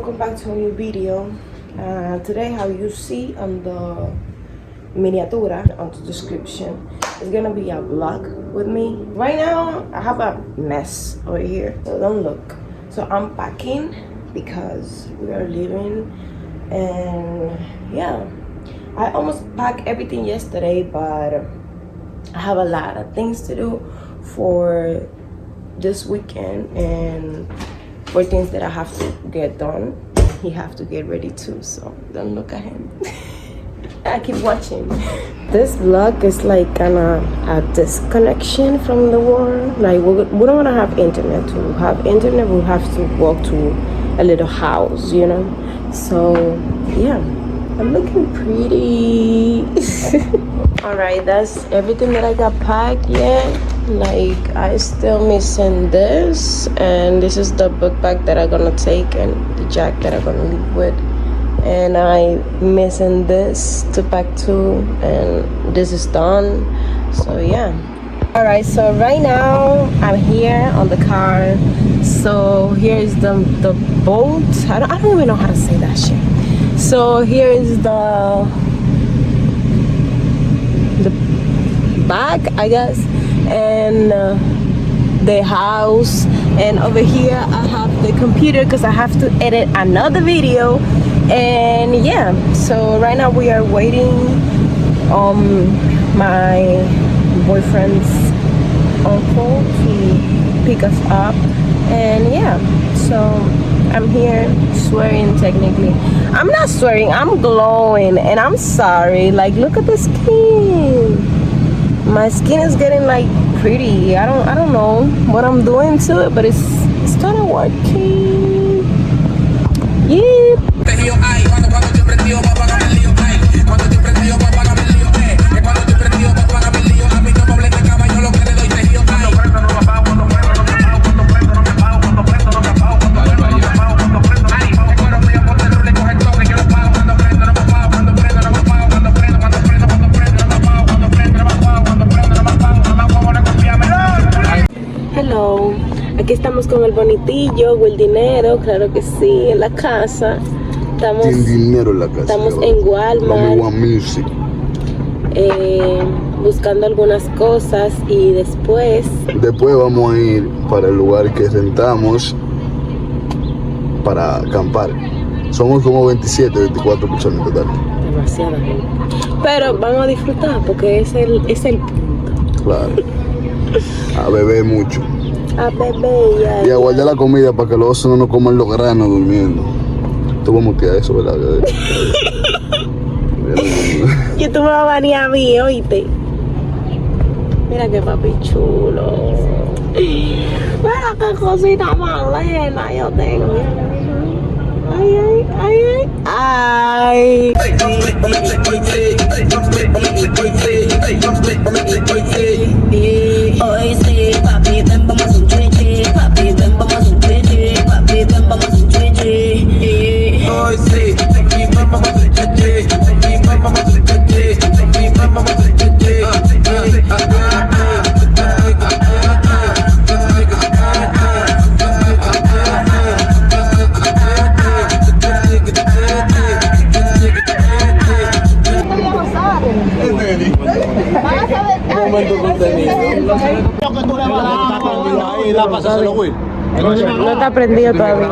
welcome back to a new video. Today, how you see on the miniatura on the description, it's gonna be a vlog with me. Right now I have a mess over here, so don't look. So I'm packing because we are leaving, and yeah, I almost packed everything yesterday, but I have a lot of things to do for this weekend and for things that I have to get done. He have to get ready too, so don't look at him. I keep watching. This vlog is like kinda a disconnection from the world. Like we don't wanna have internet. To have internet, we have to walk to a little house, you know? So yeah, I'm looking pretty. Alright, that's everything that I got packed yet. Like I still missing this, and this is the book bag that I'm gonna take and the jacket that I'm gonna leave with, and I missing this to pack too, and this is done. So yeah. Alright, so right now I'm here on the car. So here is the boat. I don't even know how to say that shit. So here is the bag, I guess, and the house, and over here I have the computer because I have to edit another video. And yeah, so right now we are waiting on my boyfriend's uncle to pick us up, and yeah, so I'm here swearing. Technically I'm not swearing, I'm glowing, and I'm sorry. Like, look at the skin. My skin is getting like pretty. I don't know what I'm doing to it, but it's kind of working. Yeah. Hello, aquí estamos con el bonitillo o el dinero, claro que sí, en la casa. Tiene dinero en la casa. Estamos en Walmart, buscando algunas cosas, y después vamos a ir para el lugar que rentamos para acampar. Somos como 27, 24 personas en total. Demasiada gente. Pero vamos a disfrutar porque es el punto. Claro. A beber mucho. A beber ya. Y a guardar la comida para que los osos no nos coman los granos durmiendo. Tú vas a mutear eso, ¿verdad? Y tú me vas a venir a mí, oíste. Mira qué papi chulo. Mira qué cosita más lena yo tengo. Ay, ay, ay, ay. Hoy sí, papi, ven, vamos a un chichi. Papi, ven, vamos a un chichi. Papi, ven, vamos a un chichi. Hoy sí, papi, ven, vamos a un chichi. Papi, ven, vamos a un chichi. Papi, ven, vamos a un chichi. No está prendido todavía.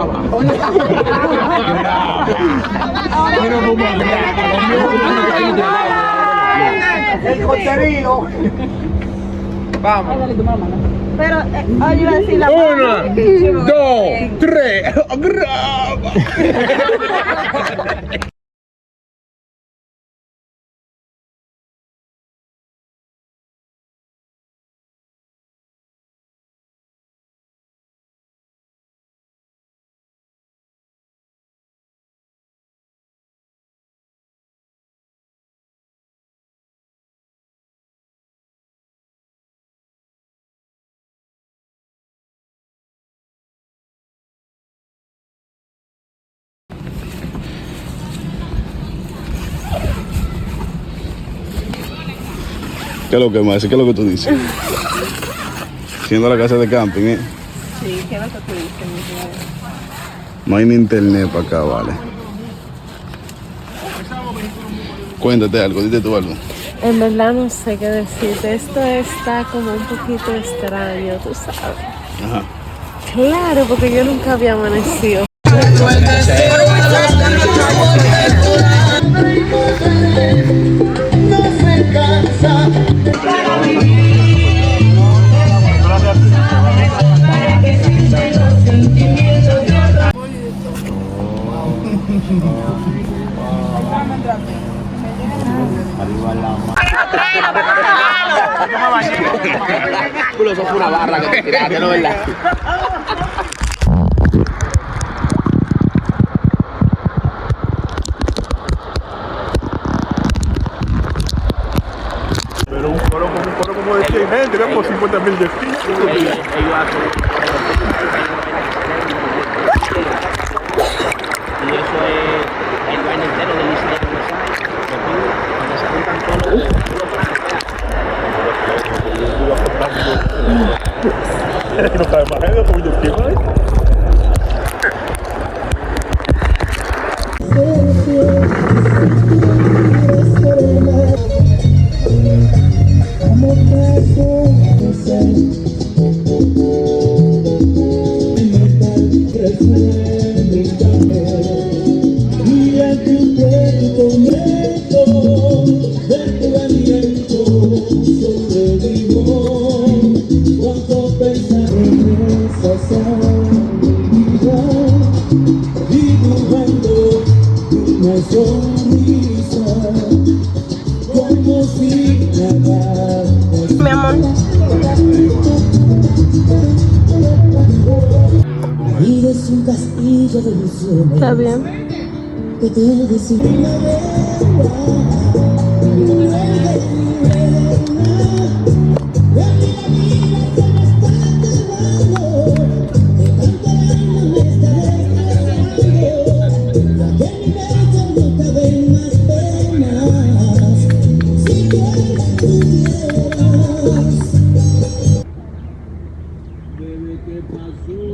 El contenido. Vamos. Pero, oye, iba a decir la 1, 2, 3. ¿Qué es lo que más? ¿Qué es lo que tú dices? Siendo la casa de camping, ¿eh? Sí, ¿qué es lo que tú dices, mi No hay ni internet para acá, vale. Cuéntate algo, dite tú algo. En verdad no sé qué decirte. Esto está como un poquito extraño, tú sabes. Ajá. Claro, porque yo nunca había amanecido. Eso fue una barra que te tiraste, ¿no, verdad? Pero un coro como de 100 gente, tenemos 50.000 destinos. Y eso es el baile entero del Isla de Versailles. Cuando se juntan todos los No sabe más gente como yo quiero. Mi amor. Vives un castillo de ilusiones. Está bien. Que te ¿qué pasó?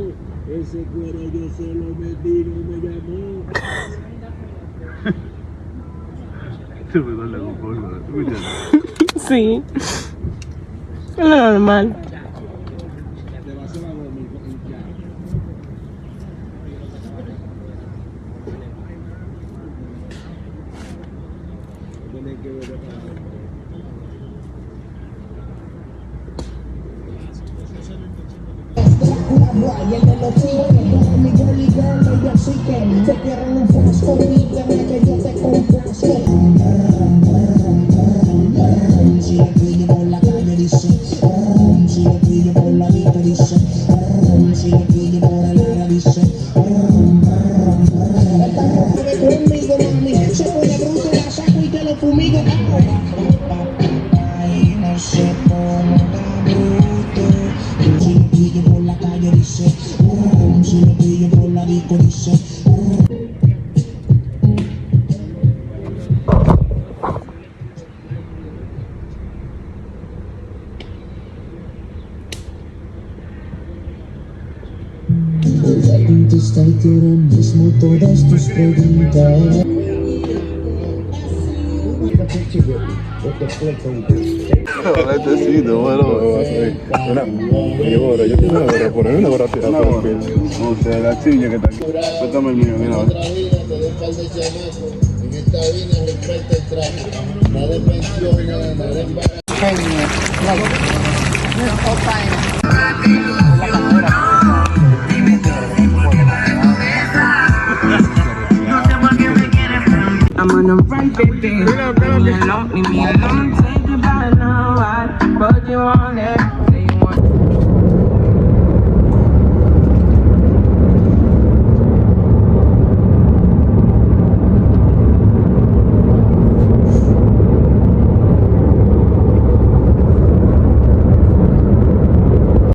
Ese cuero yo se lo metí, no me llamó. Sí. Es lo normal. Y el de los chicos, conmigo ligando, yo sí que se quieren un frasco, dígame que yo te complazco. Si lo pillo por la calle dice, si lo pillo por la vista dice, si lo pillo por el área dice. Conmigo mami, se pone bruto, la saco y te lo fumigo. Ay, no se ponga bruto. Si lo pillo por la calle dice, si lo pillo por la disco dice. Contestaste ahora mismo todas tus preguntas. Necesito, bueno. Yo tengo una gorra, poner una gorra tirada por el pecho. O sea, la chilla que está aquí. Suéltame el mío, mira. En esta vida respecta el traje, nada de pensiones, nada de embarazo. I'm on the front, baby. Leave me alone, leave me alone. Take it by now, I put you on it.